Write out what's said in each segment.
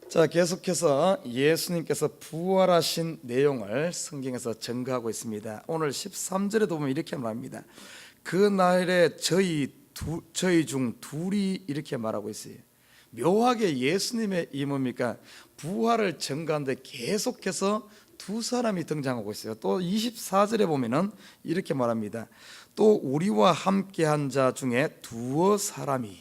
자, 계속해서 예수님께서 부활하신 내용을 성경에서 증거하고 있습니다. 오늘 13절에도 보면 이렇게 말합니다. 그 날에 저희 중 둘이 이렇게 말하고 있어요. 묘하게 예수님의 이 뭡니까? 부활을 증거하는데 계속해서 두 사람이 등장하고 있어요. 또 24절에 보면은 이렇게 말합니다. 또 우리와 함께한 자 중에 두어 사람이,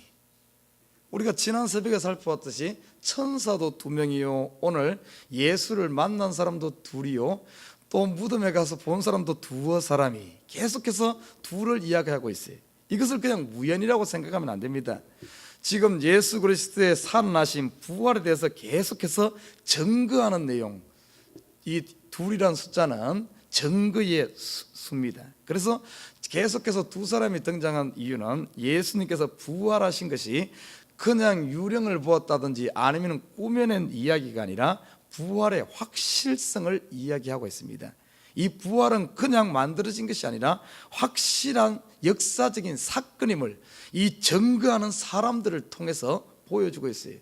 우리가 지난 새벽에 살펴봤듯이 천사도 두 명이요, 오늘 예수를 만난 사람도 둘이요, 또 무덤에 가서 본 사람도 두어 사람이, 계속해서 둘을 이야기하고 있어요. 이것을 그냥 우연이라고 생각하면 안 됩니다. 지금 예수 그리스도의 살아나심, 부활에 대해서 계속해서 증거하는 내용, 이 둘이란 숫자는 증거의 수입니다. 그래서 계속해서 두 사람이 등장한 이유는 예수님께서 부활하신 것이 그냥 유령을 보았다든지 아니면 꾸며낸 이야기가 아니라 부활의 확실성을 이야기하고 있습니다. 이 부활은 그냥 만들어진 것이 아니라 확실한 역사적인 사건임을 이 증거하는 사람들을 통해서 보여주고 있어요.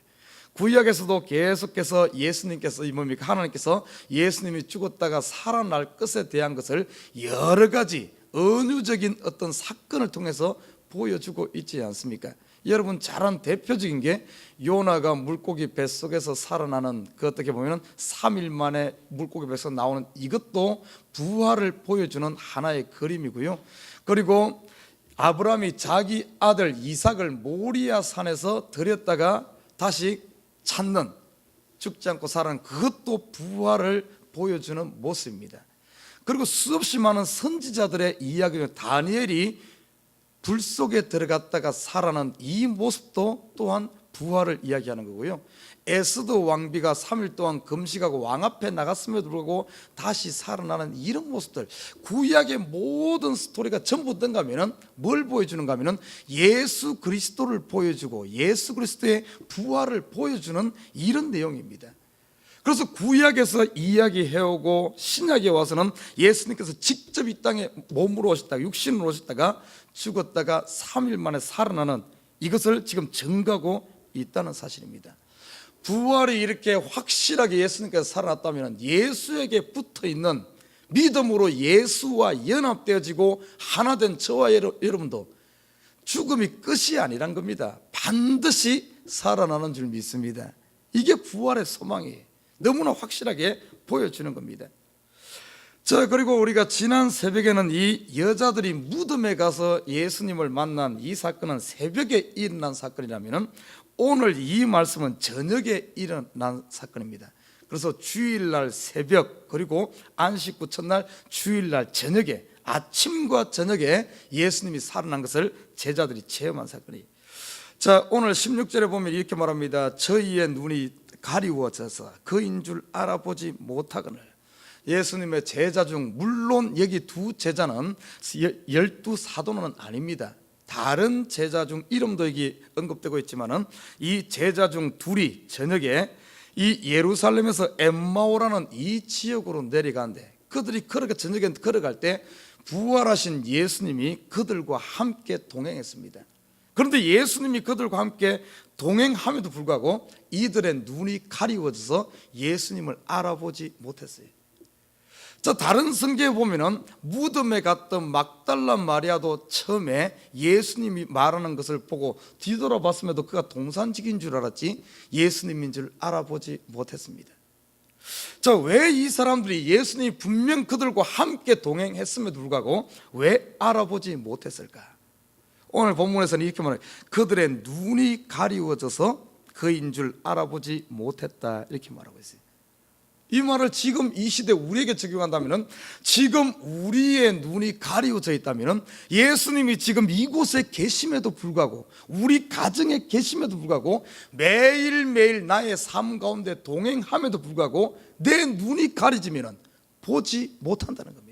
구약에서도 계속해서 예수님께서 뭡니까? 하나님께서 예수님이 죽었다가 살아날 것에 대한 것을 여러 가지 은유적인 어떤 사건을 통해서 보여주고 있지 않습니까? 여러분 잘 아는 대표적인 게 요나가 물고기 뱃속에서 살아나는, 그 어떻게 보면 3일 만에 물고기 뱃속에서 나오는, 이것도 부활을 보여주는 하나의 그림이고요. 그리고 아브라함이 자기 아들 이삭을 모리아 산에서 들였다가 다시 찾는, 죽지 않고 살아난, 그것도 부활을 보여주는 모습입니다. 그리고 수없이 많은 선지자들의 이야기는 다니엘이 불 속에 들어갔다가 살아난 이 모습도 또한 부활을 이야기하는 거고요. 에스더 왕비가 3일 동안 금식하고 왕 앞에 나갔음에도 불구하고 다시 살아나는 이런 모습들, 구약의 모든 스토리가 전부 어떤가 하면은 뭘 보여주는가 하면은 예수 그리스도를 보여주고 예수 그리스도의 부활을 보여주는 이런 내용입니다. 그래서 구약에서 이야기해오고 신약에 와서는 예수님께서 직접 이 땅에 몸으로 오셨다가 육신으로 오셨다가 죽었다가 3일 만에 살아나는, 이것을 지금 증거하고 있다는 사실입니다. 부활이 이렇게 확실하게 예수님께서 살아났다면 예수에게 붙어있는 믿음으로 예수와 연합되어지고 하나 된 저와 여러분도 죽음이 끝이 아니란 겁니다. 반드시 살아나는 줄 믿습니다. 이게 부활의 소망이에요. 너무나 확실하게 보여주는 겁니다. 자, 그리고 우리가 지난 새벽에는 이 여자들이 무덤에 가서 예수님을 만난 이 사건은 새벽에 일어난 사건이라면 오늘 이 말씀은 저녁에 일어난 사건입니다. 그래서 주일날 새벽, 그리고 안식구 첫날 주일날 저녁에, 아침과 저녁에 예수님이 살아난 것을 제자들이 체험한 사건이에요. 자, 오늘 16절에 보면 이렇게 말합니다. 저희의 눈이 가리워져서 그인 줄 알아보지 못하거늘. 예수님의 제자 중, 물론 여기 두 제자는 12 사도는 아닙니다. 다른 제자 중 이름도 여기 언급되고 있지만은 이 제자 중 둘이 저녁에 이 예루살렘에서 엠마오라는 이 지역으로 내려가는데, 그들이 그렇게 저녁에 걸어갈 때 부활하신 예수님이 그들과 함께 동행했습니다. 그런데 예수님이 그들과 함께 동행함에도 불구하고 이들의 눈이 가리워져서 예수님을 알아보지 못했어요. 자, 다른 성경에 보면은 무덤에 갔던 막달라 마리아도 처음에 예수님이 말하는 것을 보고 뒤돌아봤음에도 그가 동산직인 줄 알았지 예수님인 줄 알아보지 못했습니다. 자, 왜 이 사람들이 예수님이 분명 그들과 함께 동행했음에도 불구하고 왜 알아보지 못했을까? 오늘 본문에서는 이렇게 말해요. 그들의 눈이 가리워져서 그인 줄 알아보지 못했다, 이렇게 말하고 있어요. 이 말을 지금 이 시대 우리에게 적용한다면, 지금 우리의 눈이 가리워져 있다면 예수님이 지금 이곳에 계심에도 불구하고, 우리 가정에 계심에도 불구하고, 매일매일 나의 삶 가운데 동행함에도 불구하고 내 눈이 가려지면 보지 못한다는 겁니다.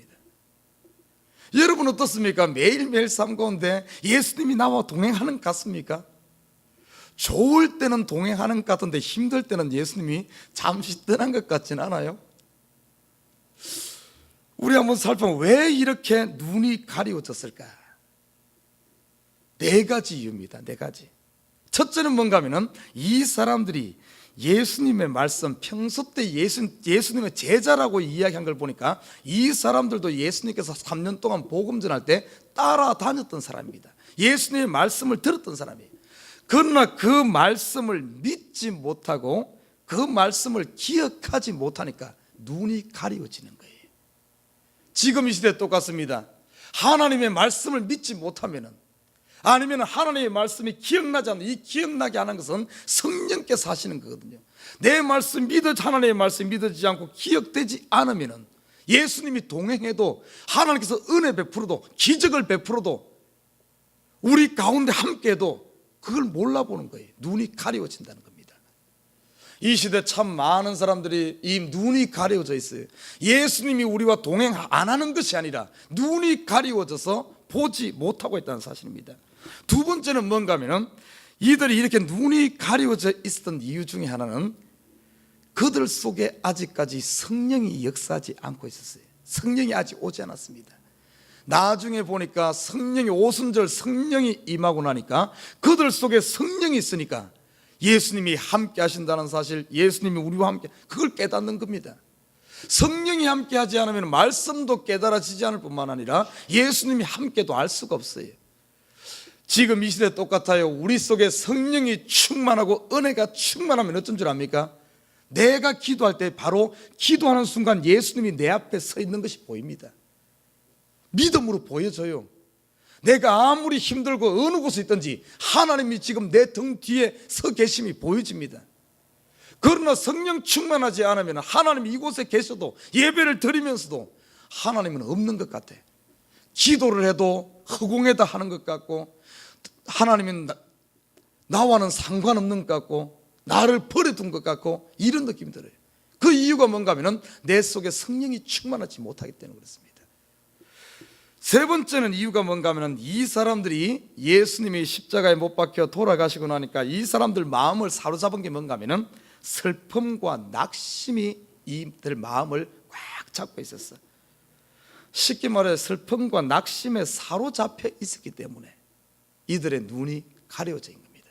여러분 어떻습니까? 매일매일 삶 가운데 예수님이 나와 동행하는 것 같습니까? 좋을 때는 동행하는 것 같은데 힘들 때는 예수님이 잠시 떠난 것 같진 않아요? 우리 한번 살펴보면 왜 이렇게 눈이 가리워졌을까? 4가지 이유입니다. 4가지. 첫째는 뭔가 하면은 이 사람들이 예수님의 말씀, 평소 때 예수님의 제자라고 이야기한 걸 보니까 이 사람들도 예수님께서 3년 동안 복음 전할 때 따라다녔던 사람입니다. 예수님의 말씀을 들었던 사람이에요. 그러나 그 말씀을 믿지 못하고 그 말씀을 기억하지 못하니까 눈이 가리워지는 거예요. 지금 이 시대 똑같습니다. 하나님의 말씀을 믿지 못하면은, 아니면 하나님의 말씀이 기억나지 않는, 이 기억나게 하는 것은 성령께서 하시는 거거든요. 내 말씀 하나님의 말씀 믿어지지 않고 기억되지 않으면은 예수님이 동행해도, 하나님께서 은혜 베풀어도, 기적을 베풀어도, 우리 가운데 함께해도 그걸 몰라보는 거예요. 눈이 가려워진다는 겁니다. 이 시대 참 많은 사람들이 이 눈이 가려워져 있어요. 예수님이 우리와 동행 안 하는 것이 아니라 눈이 가려워져서 보지 못하고 있다는 사실입니다. 두 번째는 뭔가 하면은, 이들이 이렇게 눈이 가려워져 있었던 이유 중에 하나는 그들 속에 아직까지 성령이 역사하지 않고 있었어요. 성령이 아직 오지 않았습니다. 나중에 보니까 성령이, 오순절 성령이 임하고 나니까 그들 속에 성령이 있으니까 예수님이 함께 하신다는 사실, 예수님이 우리와 함께, 그걸 깨닫는 겁니다. 성령이 함께 하지 않으면 말씀도 깨달아지지 않을 뿐만 아니라 예수님이 함께도 알 수가 없어요. 지금 이 시대 똑같아요. 우리 속에 성령이 충만하고 은혜가 충만하면 어떤 줄 압니까? 내가 기도할 때 바로 기도하는 순간 예수님이 내 앞에 서 있는 것이 보입니다. 믿음으로 보여져요. 내가 아무리 힘들고 어느 곳에 있든지 하나님이 지금 내 등 뒤에 서 계심이 보여집니다. 그러나 성령 충만하지 않으면 하나님이 이곳에 계셔도, 예배를 드리면서도 하나님은 없는 것 같아. 기도를 해도 허공에다 하는 것 같고, 하나님은 나와는 상관없는 것 같고, 나를 버려둔 것 같고, 이런 느낌이 들어요. 그 이유가 뭔가 하면 내 속에 성령이 충만하지 못하기 때문에 그렇습니다. 세 번째는 이유가 뭔가 하면, 이 사람들이 예수님이 십자가에 못 박혀 돌아가시고 나니까 이 사람들 마음을 사로잡은 게 뭔가 하면 슬픔과 낙심이 이들 마음을 꽉 잡고 있었어. 쉽게 말해 슬픔과 낙심에 사로잡혀 있었기 때문에 이들의 눈이 가려워져 있는 겁니다.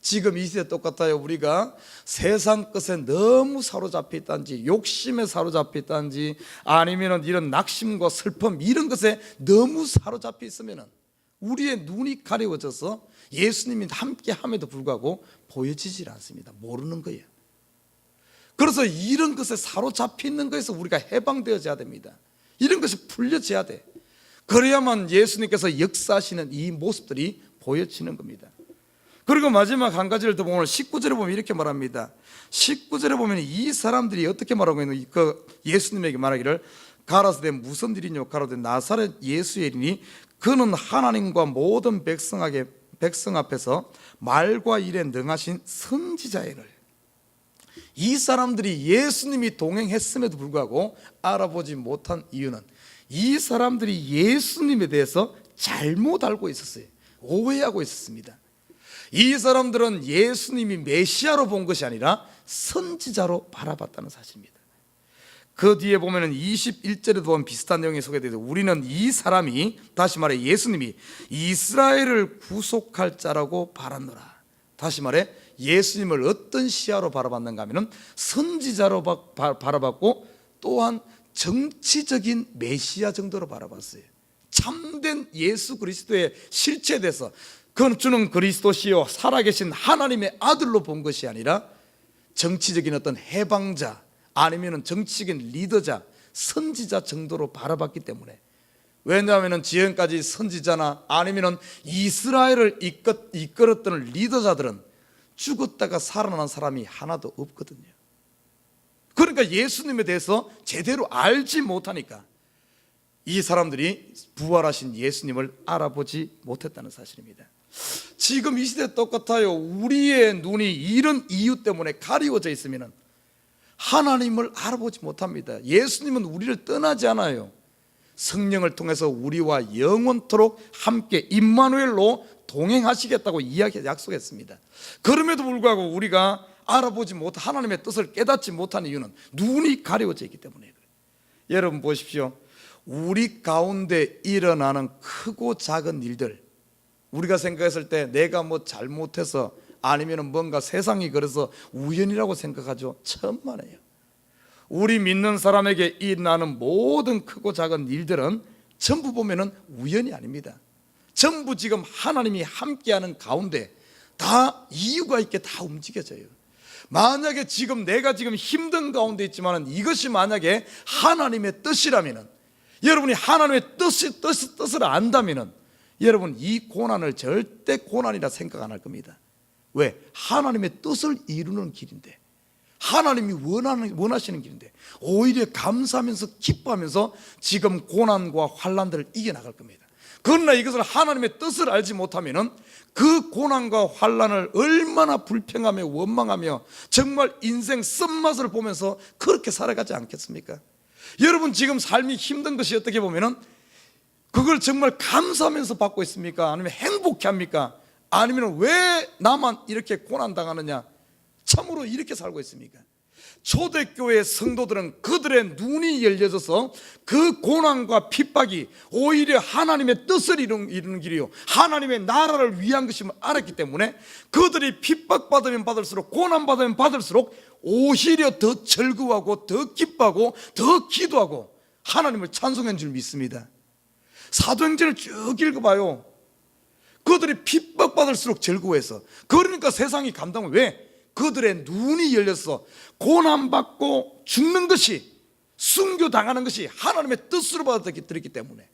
지금 이 시대 똑같아요. 우리가 세상 것에 너무 사로잡혀 있다든지, 욕심에 사로잡혀 있다든지, 아니면 이런 낙심과 슬픔 이런 것에 너무 사로잡혀 있으면 우리의 눈이 가려워져서 예수님이 함께 함에도 불구하고 보여지질 않습니다. 모르는 거예요. 그래서 이런 것에 사로잡혀 있는 것에서 우리가 해방되어져야 됩니다. 이런 것이 풀려져야 돼. 그래야만 예수님께서 역사하시는 이 모습들이 보여지는 겁니다. 그리고 마지막 한 가지를 더 보면, 오늘 19절에 보면 이렇게 말합니다. 19절에 보면 이 사람들이 어떻게 말하고 있는, 그 예수님에게 말하기를, 가라사대 무슨 일이뇨? 가라사대 나사렛 예수의 일이니 그는 하나님과 모든 백성 앞에서 말과 일에 능하신 선지자이를. 이 사람들이 예수님이 동행했음에도 불구하고 알아보지 못한 이유는, 이 사람들이 예수님에 대해서 잘못 알고 있었어요. 오해하고 있었습니다. 이 사람들은 예수님이 메시아로 본 것이 아니라 선지자로 바라봤다는 사실입니다. 그 뒤에 보면 21절에도 보면 비슷한 내용이 소개되어 있어요. 우리는 이 사람이, 다시 말해 예수님이 이스라엘을 구속할 자라고 바랐노라. 다시 말해 예수님을 어떤 시야로 바라봤는가 하면 선지자로 바라봤고, 또한 정치적인 메시아 정도로 바라봤어요. 참된 예수 그리스도의 실체에 대해서, 그는 그리스도시요 살아계신 하나님의 아들로 본 것이 아니라 정치적인 어떤 해방자, 아니면 정치적인 리더자, 선지자 정도로 바라봤기 때문에. 왜냐하면 지금까지 선지자나 아니면 이스라엘을 이끌었던 리더자들은 죽었다가 살아난 사람이 하나도 없거든요. 그러니까 예수님에 대해서 제대로 알지 못하니까 이 사람들이 부활하신 예수님을 알아보지 못했다는 사실입니다. 지금 이 시대 똑같아요. 우리의 눈이 이런 이유 때문에 가리워져 있으면 하나님을 알아보지 못합니다. 예수님은 우리를 떠나지 않아요. 성령을 통해서 우리와 영원토록 함께 임마누엘로 동행하시겠다고 약속했습니다. 그럼에도 불구하고 우리가 알아보지 못한, 하나님의 뜻을 깨닫지 못한 이유는 눈이 가려워져 있기 때문에 그래요. 여러분 보십시오. 우리 가운데 일어나는 크고 작은 일들, 우리가 생각했을 때 내가 뭐 잘못해서, 아니면 뭔가 세상이 그래서 우연이라고 생각하죠. 천만에요. 우리 믿는 사람에게 일어나는 모든 크고 작은 일들은 전부 보면은 우연이 아닙니다. 전부 지금 하나님이 함께하는 가운데 다 이유가 있게 다 움직여져요. 만약에 지금 내가 지금 힘든 가운데 있지만 이것이 만약에 하나님의 뜻이라면, 여러분이 하나님의 뜻을 안다면 여러분 이 고난을 절대 고난이라 생각 안 할 겁니다. 왜? 하나님의 뜻을 이루는 길인데, 하나님이 원하시는 길인데 오히려 감사하면서 기뻐하면서 지금 고난과 환난들을 이겨나갈 겁니다. 그러나 이것을 하나님의 뜻을 알지 못하면 그 고난과 환난을 얼마나 불평하며 원망하며 정말 인생 쓴맛을 보면서 그렇게 살아가지 않겠습니까? 여러분 지금 삶이 힘든 것이 어떻게 보면은 그걸 정말 감사하면서 받고 있습니까? 아니면 행복해합니까? 아니면 왜 나만 이렇게 고난당하느냐? 참으로 이렇게 살고 있습니까? 초대교회 성도들은 그들의 눈이 열려져서 그 고난과 핍박이 오히려 하나님의 뜻을 이루는 길이요, 하나님의 나라를 위한 것임을 알았기 때문에 그들이 핍박받으면 받을수록, 고난받으면 받을수록 오히려 더 즐거워하고 더 기뻐하고 더 기도하고 하나님을 찬송한 줄 믿습니다. 사도행전을 쭉 읽어봐요. 그들이 핍박받을수록 즐거워해서, 그러니까 세상이 감당을, 왜? 그들의 눈이 열려서 고난받고 죽는 것이, 순교당하는 것이 하나님의 뜻으로 받아들였기 때문에,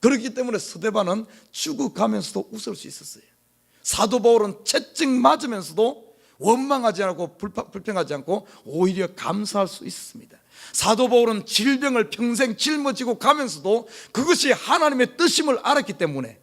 그렇기 때문에 스데반은 죽어가면서도 웃을 수 있었어요. 사도 바울은 채찍 맞으면서도 원망하지 않고 불평하지 않고 오히려 감사할 수 있었습니다. 사도 바울은 질병을 평생 짊어지고 가면서도 그것이 하나님의 뜻임을 알았기 때문에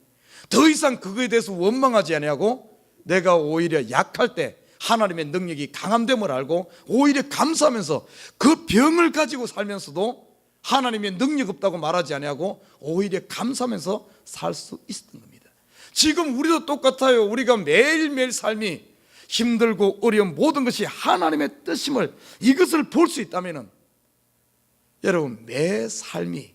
더 이상 그거에 대해서 원망하지 아니하고 내가 오히려 약할 때 하나님의 능력이 강함됨을 알고 오히려 감사하면서 그 병을 가지고 살면서도 하나님의 능력 없다고 말하지 아니하고 오히려 감사하면서 살 수 있었던 겁니다. 지금 우리도 똑같아요. 우리가 매일매일 삶이 힘들고 어려운 모든 것이 하나님의 뜻임을, 이것을 볼 수 있다면 여러분 내 삶이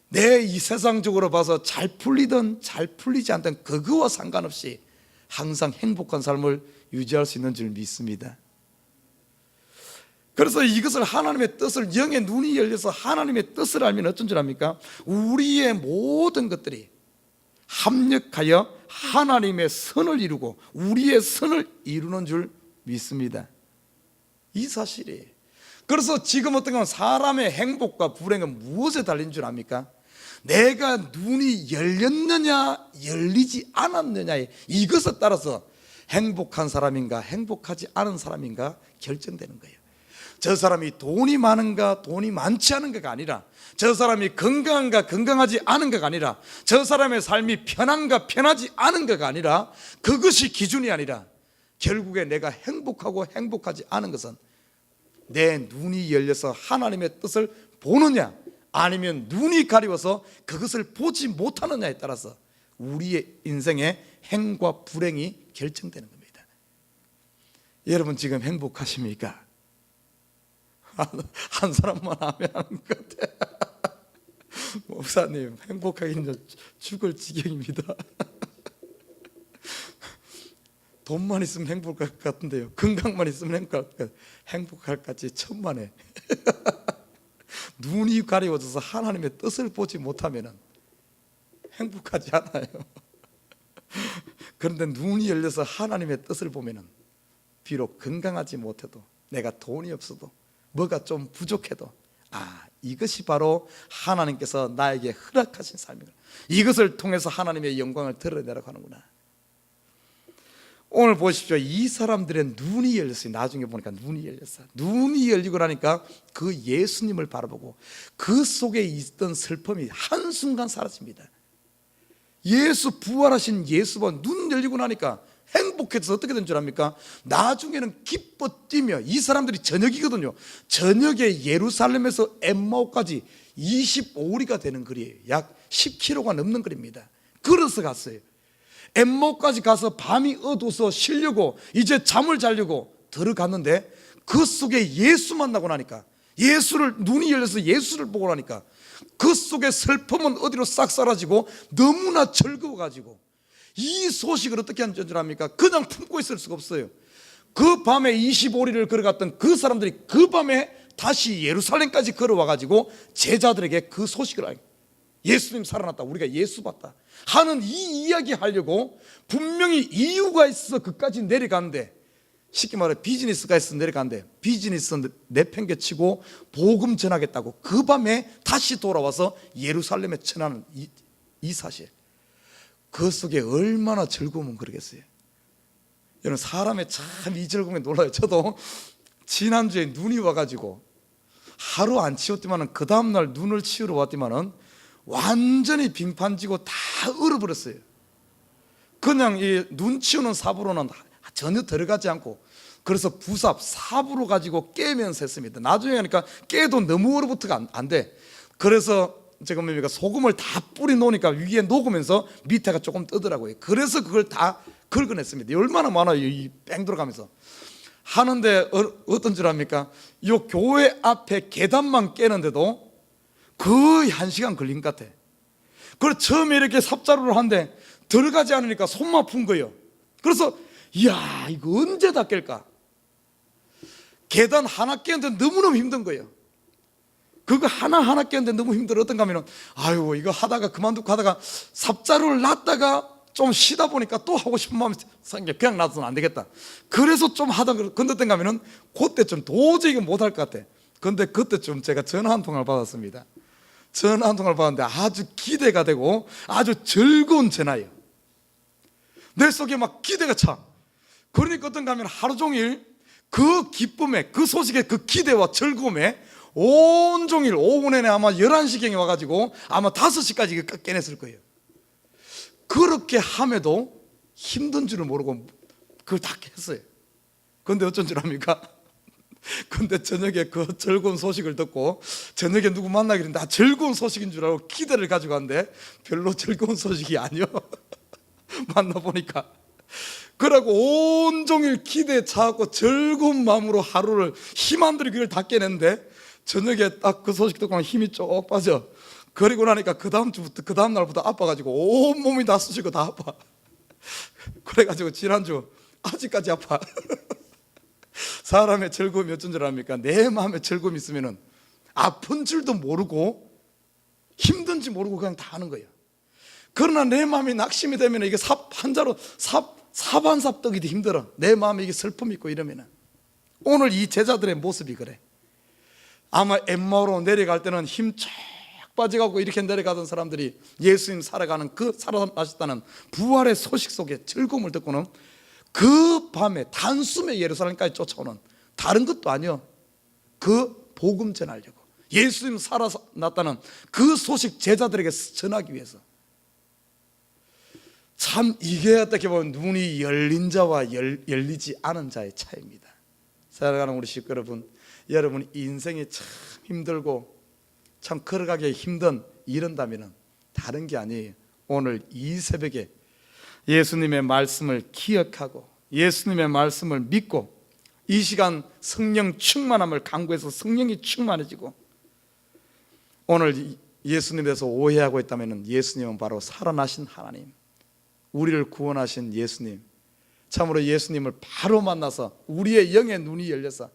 내 이 세상적으로 봐서 잘 풀리든 잘 풀리지 않든 그거와 상관없이 항상 행복한 삶을 유지할 수 있는 줄 믿습니다. 그래서 이것을 하나님의 뜻을, 영의 눈이 열려서 하나님의 뜻을 알면 어떤 줄 압니까? 우리의 모든 것들이 합력하여 하나님의 선을 이루고 우리의 선을 이루는 줄 믿습니다. 이 사실이에요. 그래서 지금 어떤 건 사람의 행복과 불행은 무엇에 달린 줄 압니까? 내가 눈이 열렸느냐 열리지 않았느냐에, 이것에 따라서 행복한 사람인가 행복하지 않은 사람인가 결정되는 거예요. 저 사람이 돈이 많은가 돈이 많지 않은가가 아니라, 저 사람이 건강한가 건강하지 않은가가 아니라, 저 사람의 삶이 편한가 편하지 않은가가 아니라, 그것이 기준이 아니라 결국에 내가 행복하고 행복하지 않은 것은 내 눈이 열려서 하나님의 뜻을 보느냐 아니면 눈이 가리워서 그것을 보지 못하느냐에 따라서 우리의 인생의 행과 불행이 결정되는 겁니다. 여러분 지금 행복하십니까? 한 사람만 하면 하는 것 같아. 목사님 행복하긴 죽을 지경입니다. 돈만 있으면 행복할 것 같은데요, 건강만 있으면 행복할 것 같지 천만에. 눈이 가려워져서 하나님의 뜻을 보지 못하면 행복하지 않아요. 그런데 눈이 열려서 하나님의 뜻을 보면 비록 건강하지 못해도, 내가 돈이 없어도, 뭐가 좀 부족해도, 이것이 바로 하나님께서 나에게 허락하신 삶이구나, 이것을 통해서 하나님의 영광을 드러내라고 하는구나. 오늘 보십시오. 이 사람들의 눈이 열렸어요. 나중에 보니까 눈이 열렸어요. 눈이 열리고 나니까 그 예수님을 바라보고 그 속에 있던 슬픔이 한순간 사라집니다. 예수, 부활하신 예수가 눈 열리고 나니까 행복해서 어떻게 된 줄 압니까? 나중에는 기뻐 뛰며, 이 사람들이 저녁이거든요. 저녁에 예루살렘에서 엠마오까지 25리가 되는 거리예요. 약 10km가 넘는 거리입니다. 걸어서 갔어요. 엠마오까지 가서 밤이 어두워서 쉬려고 이제 잠을 자려고 들어갔는데 그 속에 예수 만나고 나니까, 예수를, 눈이 열려서 예수를 보고 나니까 그 속에 슬픔은 어디로 싹 사라지고 너무나 즐거워가지고 이 소식을 어떻게 한 줄 압니까? 그냥 품고 있을 수가 없어요. 그 밤에 25리를 걸어갔던 그 사람들이 그 밤에 다시 예루살렘까지 걸어와가지고 제자들에게 그 소식을 알고, 예수님 살아났다, 우리가 예수 봤다 하는 이 이야기 하려고 분명히 이유가 있어 그까지 내려가는데, 쉽게 말해 비즈니스가 있어 내려가는데, 비즈니스 내팽개치고 복음 전하겠다고 그 밤에 다시 돌아와서 예루살렘에 전하는 이 사실, 그 속에 얼마나 즐거우면 그러겠어요. 여러분, 사람의 참 이 즐거움에 놀라요. 저도 지난주에 눈이 와가지고 하루 안 치웠지만은 그 다음날 눈을 치우러 왔지만은 완전히 빙판지고 다 얼어버렸어요. 그냥 이 눈 치우는 삽으로는 전혀 들어가지 않고, 그래서 부삽 삽으로 가지고 깨면서 했습니다. 나중에 하니까 깨도 너무 얼어붙어가 안 돼. 그래서 제가 뭡니까, 소금을 다 뿌리 놓으니까 위에 녹으면서 밑에가 조금 뜨더라고요. 그래서 그걸 다 긁어냈습니다. 얼마나 많아요, 이 뺑 들어가면서 하는데. 어떤 줄 압니까? 이 교회 앞에 계단만 깨는데도 거의 1시간 걸린 것 같아. 그래서 처음에 이렇게 삽자루를 하는데 들어가지 않으니까 손만 아픈 거예요. 그래서 이야, 이거 언제 다 깰까? 계단 하나 깨는데 너무너무 힘든 거예요. 그거 하나하나 깨는데 너무 힘들어. 어떤가 하면, 아유, 이거 하다가 그만두고 하다가 삽자루를 놨다가 좀 쉬다 보니까 또 하고 싶은 마음이 생겨. 그냥 놔두면 안 되겠다. 그래서 좀 하다가 건너던가 하면은 그때쯤 도저히 이거 못할 것 같아. 근데 그때쯤 제가 전화 한 통을 받았습니다. 전화 한 통을 받았는데 아주 기대가 되고 아주 즐거운 전화예요. 내 속에 막 기대가 차. 그러니까 어떤가 하면 하루 종일 그 기쁨에, 그 소식에, 그 기대와 즐거움에 온종일 오후 내내 아마 11시경에 와가지고 아마 5시까지 깨냈을 거예요. 그렇게 함에도 힘든 줄을 모르고 그걸 다 했어요. 그런데 어쩐 줄 압니까? 근데 저녁에 그 즐거운 소식을 듣고, 저녁에 누구 만나기로 했는데 즐거운 소식인 줄 알고 기대를 가지고 왔는데 별로 즐거운 소식이 아니요. 만나보니까. 그러고 온종일 기대에 차갖고 즐거운 마음으로 하루를 힘안들이 그걸 다 깨냈는데, 저녁에 딱 그 소식 듣고 힘이 쭉 빠져. 그리고 나니까 그 다음 주부터, 그 다음 날부터 아파가지고 온몸이 다 쑤시고 다 아파. 그래가지고 지난주 아직까지 아파. 사람의 즐거움이 어쩐 줄 압니까? 내 마음에 즐거움이 있으면은 아픈 줄도 모르고 힘든지 모르고 그냥 다 하는 거예요. 그러나 내 마음이 낙심이 되면 이게 삽 한 자로 삽 한 삽 떠기도 힘들어. 내 마음에 이게 슬픔이 있고 이러면은. 오늘 이 제자들의 모습이 그래. 아마 엠마오로 내려갈 때는 힘 쫙 빠져가고 이렇게 내려가던 사람들이 예수님 살아가는, 그 살아나셨다는 부활의 소식 속에 즐거움을 듣고는 그 밤에 단숨에 예루살렘까지 쫓아오는, 다른 것도 아니요, 그 복음 전하려고, 예수님 살아났다는 그 소식 제자들에게 전하기 위해서. 참, 이게 어떻게 보면 눈이 열린 자와 열리지 않은 자의 차이입니다. 살아가는 우리 식구 여러분, 여러분 인생이 참 힘들고 참 걸어가기 힘든 이런다면 다른 게 아니에요. 오늘 이 새벽에 예수님의 말씀을 기억하고 예수님의 말씀을 믿고 이 시간 성령 충만함을 강구해서 성령이 충만해지고, 오늘 예수님에 대해서 오해하고 있다면 예수님은 바로 살아나신 하나님, 우리를 구원하신 예수님, 참으로 예수님을 바로 만나서 우리의 영의 눈이 열려서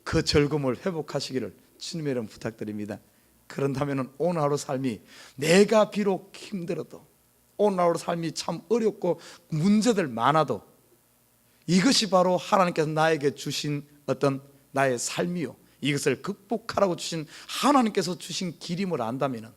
그 즐거움을 회복하시기를 주님의 이름 부탁드립니다. 그런다면 오늘 하루 삶이, 내가 비록 힘들어도, 오늘 하루 삶이 참 어렵고 문제들 많아도 이것이 바로 하나님께서 나에게 주신 어떤 나의 삶이요, 이것을 극복하라고 주신 하나님께서 주신 길임을 안다면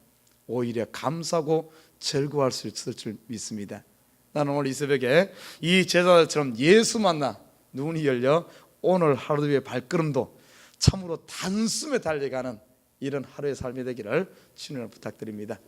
오히려 감사하고 즐거워할 수 있을 줄 믿습니다. 나는 오늘 이 새벽에 이 제자들처럼 예수 만나 눈이 열려 오늘 하루의 발걸음도 참으로 단숨에 달려가는 이런 하루의 삶이 되기를 주님을 부탁드립니다.